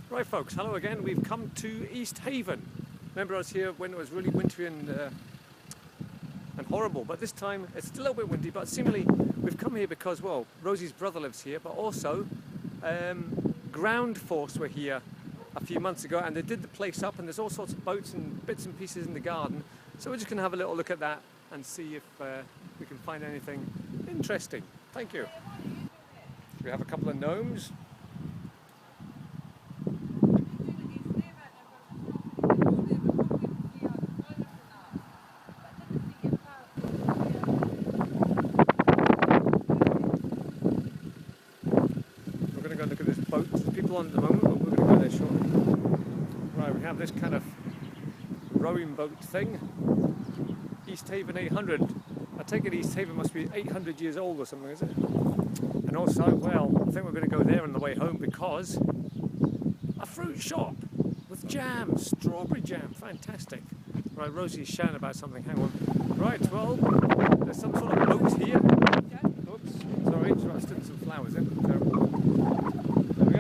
Right folks, hello again. We've come to Easthaven. Remember I was here when it was really wintry and horrible, but this time it's still a little bit windy, but seemingly we've come here because, well, Rosie's brother lives here, but also Ground Force were here a few months ago and they did the place up, and there's all sorts of boats and bits and pieces in the garden. So we're just going to have a little look at that and see if we can find anything interesting. Thank you. We have a couple of gnomes. Go look at this boat. There's people on at the moment, but we're going to go there shortly. Right, we have this kind of rowing boat thing. Easthaven 800. I take it Easthaven must be 800 years old or something, is it? And also, well, I think we're going to go there on the way home because a fruit shop with jam, strawberry jam, fantastic. Right, Rosie's shouting about something, hang on. Right, well, there's some sort of boat here. Oops, sorry, I stuck some flowers in.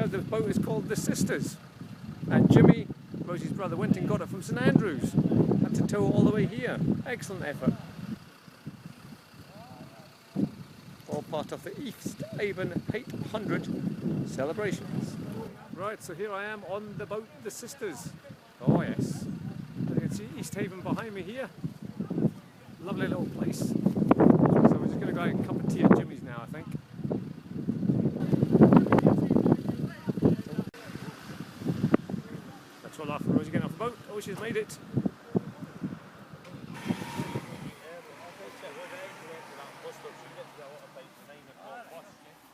The boat is called the Sisters, and Jimmy, Rosie's brother, went and got it from St Andrews. Had to tow it all the way here. Excellent effort. All part of the Easthaven 800 celebrations. Right, so here I am on the boat, the Sisters. Oh yes, you can see Easthaven behind me here. Lovely little place. So we're just going to go have a cup of tea at Jimmy's now, I think. After Rosie getting off the boat. Oh, she's made it.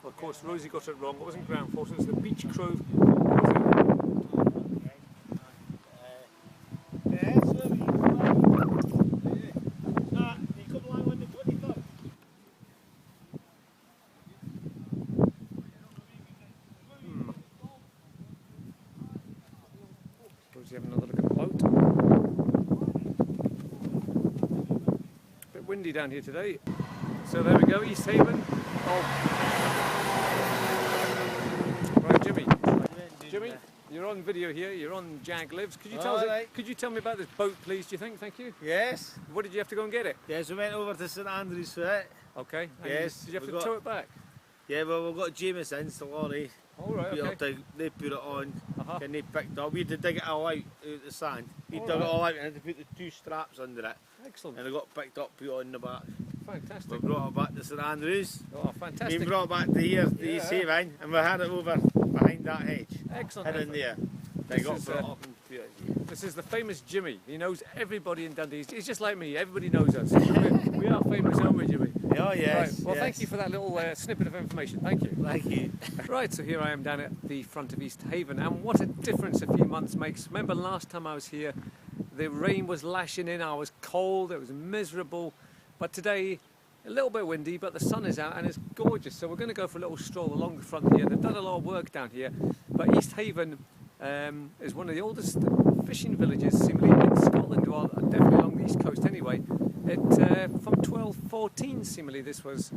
Well, of course, Rosie got it wrong. It wasn't Ground Force, it was the Beach Grove. Have another look at the boat. A bit windy down here today. So there we go, Easthaven. Oh. Right, Jimmy, you're on video here. You're on Jag Lives. Could you tell me about this boat, please? Do you think? Thank you. Yes. What did you have to go and get it? Yes, we went over to St Andrews for it. Okay. And yes. Did you have to tow it back? Yeah, well, we've got Jameson's, the lorry. All right, okay. They put it on, and they picked it up. We had to dig it all out of the sand. We dug it all out and had to put the two straps under it. Excellent. And it got picked up, put on the back. Fantastic. We brought it back to St Andrews. Oh, fantastic. We brought it back to here, to Easthaven, and we had it over behind that hedge. Excellent. And in there. This is the famous Jimmy. He knows everybody in Dundee. He's just like me. Everybody knows us. We are famous, aren't we, Jimmy? Oh, yes. Right. Well, thank you for that little snippet of information. Thank you. Thank you. Right, so here I am down at the front of Easthaven, and what a difference a few months makes. Remember last time I was here, the rain was lashing in, I was cold, it was miserable, but today a little bit windy, but the sun is out and it's gorgeous. So we're going to go for a little stroll along the front here. They've done a lot of work down here, but Easthaven is one of the oldest fishing villages seemingly in Scotland, well definitely along the east coast anyway. From 1214 seemingly this was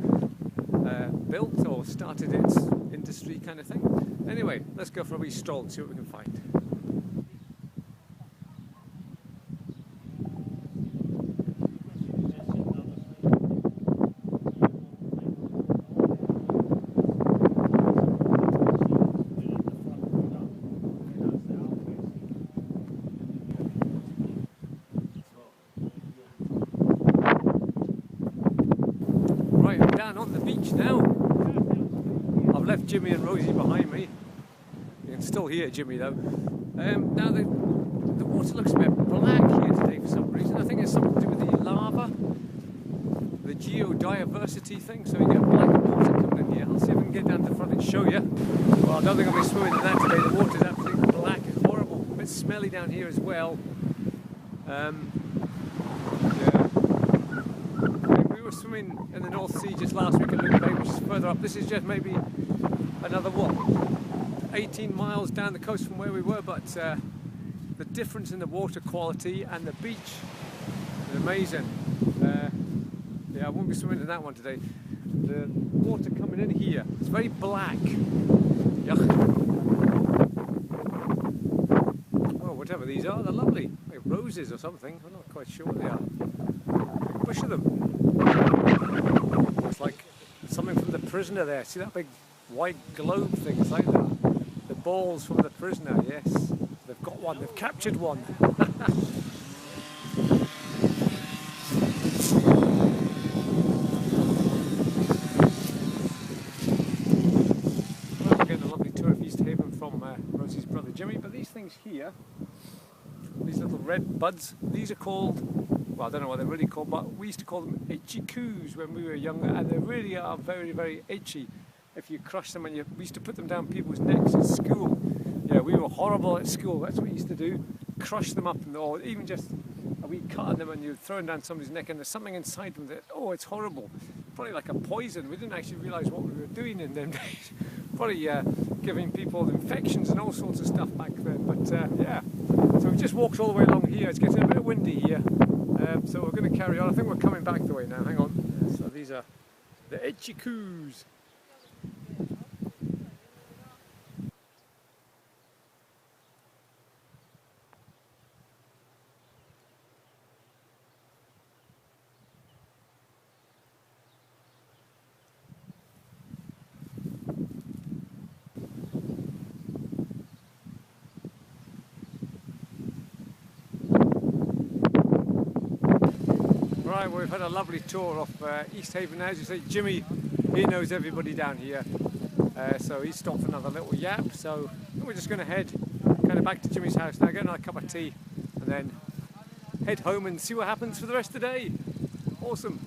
built or started its industry kind of thing. Anyway, let's go for a wee stroll and see what we can find. Right, I'm down on the beach now. I've left Jimmy and Rosie behind me. You can still hear Jimmy though. Now the water looks a bit black here today for some reason. I think it's something to do with the lava, the geodiversity thing, so you get black water coming in here. I'll see if I can get down to the front and show you. Well, I don't think I'll be swimming in that today. The water's absolutely black, it's horrible. A bit smelly down here as well. Yeah. We were swimming in the North Sea just last week at Luke Bay, which is further up. This is just maybe another, what, 18 miles down the coast from where we were, but the difference in the water quality and the beach is amazing. Yeah, I won't be swimming in that one today. The water coming in here, it's very black. Yuck. whatever these are, they're lovely. Like roses or something, I'm not quite sure what they are. Big bush of them. Looks like something from the prisoner there. See that big white globe thing? It's like the balls from the prisoner, yes. They've got one, they've captured one. Well, we're getting a lovely tour of Easthaven from Rosie's brother Jimmy, but these things here, these little red buds, these are called, well, I don't know what they're really called, but we used to call them itchy coos when we were younger, and they really are very, very itchy. If you crush them, and we used to put them down people's necks at school. Yeah, we were horrible at school. That's what we used to do. Crush them up, or even just a wee cut on them, and you'd throw them down somebody's neck, and there's something inside them that, oh, it's horrible. Probably like a poison. We didn't actually realise what we were doing in them days. Probably giving people infections and all sorts of stuff back then. But yeah, so we've just walked all the way along here. It's getting a bit windy here, so we're going to carry on. I think we're coming back the way now. Hang on. So these are the itchy coos. Right, well, we've had a lovely tour of Easthaven now. As you say, Jimmy, he knows everybody down here, so he stopped for another little yap. So we're just going to head kind of back to Jimmy's house now, get another cup of tea, and then head home and see what happens for the rest of the day. Awesome.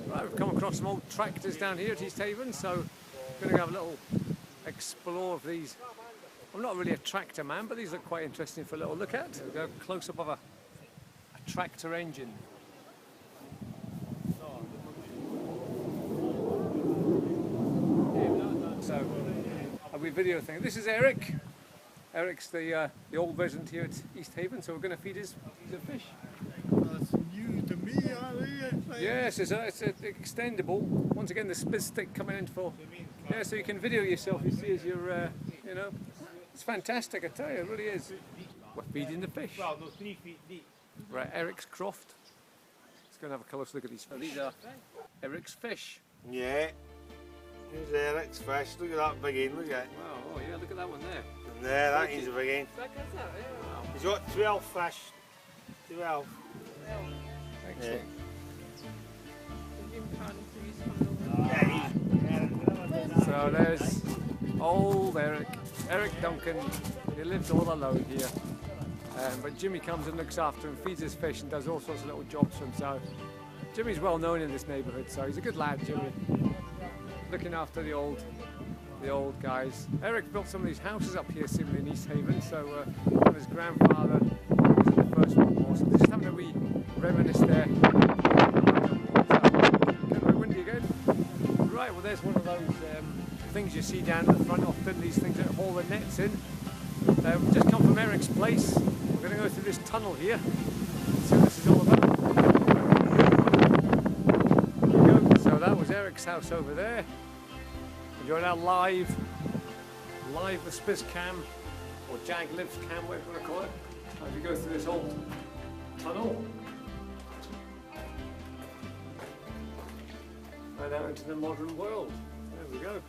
Right, we've come across some old tractors down here at Easthaven, so we're going to have a little explore of these. I'm not really a tractor man, but these look quite interesting for a little look at. We'll go close up of a tractor engine. So, a wee video thing. This is Eric. Eric's the old resident here at Easthaven, so we're going to feed his fish. That's new to me, Yes, it's extendable. Once again, the spit stick coming in for, yeah, so you can video yourself. You see as you're, you know, it's fantastic. I tell you, it really is. We're feeding the fish. Well, no, 3 feet deep. Right, Eric's croft. Let's go and have a close look at these fish. So these are Eric's fish. Yeah. Here's Eric's fish. Look at that big one. Look at it. Wow, oh yeah, look at that one there. And there, that is a big one. Wow. He's got 12 fish. 12. Excellent. Yeah. So there's old Eric, Eric Duncan. He lives all alone here. But Jimmy comes and looks after him, feeds his fish and does all sorts of little jobs for him. So Jimmy's well known in this neighbourhood, so he's a good lad, Jimmy. Looking after the old guys. Eric built some of these houses up here, seemingly in Easthaven. So one of his grandfather was in the First World War. So they're just having a wee reminisce there. Getting a bit windy again. Right, well there's one of those things you see down at the front. Often these things that haul the nets in. We've just come from Eric's place. We're going to go through this tunnel here. See what this is all about. There we go. So that was Eric's house over there. You're now live with Spiz Cam, or Jag Lives Cam, whatever you want to call it, as we go through this old tunnel and out into the modern world. There we go.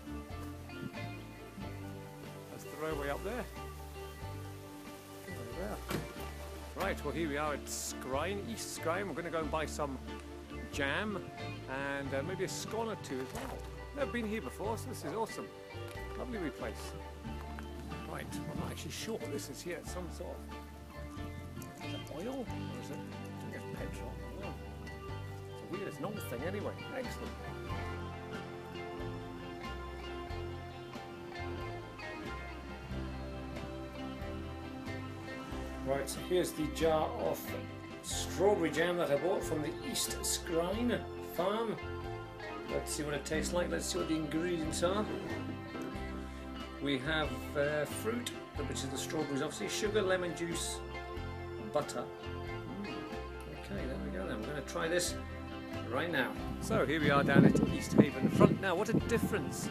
That's the railway up there. Right, well here we are at Scrine, East Scrine. We're going to go and buy some jam and maybe a scone or two as well. Never been here before, so this is awesome. Lovely wee place. Right, I'm not actually sure what this is here. It's some sort of, is it oil or is it, I think it's petrol. I don't know. It's weird, it's an old thing anyway. Excellent. Right, so here's the jar of strawberry jam that I bought from the East Scrine farm. Let's see what it tastes like. Let's see what the ingredients are. We have fruit, which is the strawberries obviously, sugar, lemon juice, butter. Okay, there we go then. We're going to try this right now. So here we are down at Easthaven front. Now what a difference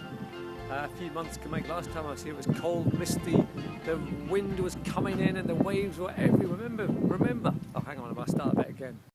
a few months can make. Last time I was here it was cold, misty, The wind was coming in and the waves were everywhere. Remember. Oh, hang on, I must start that again.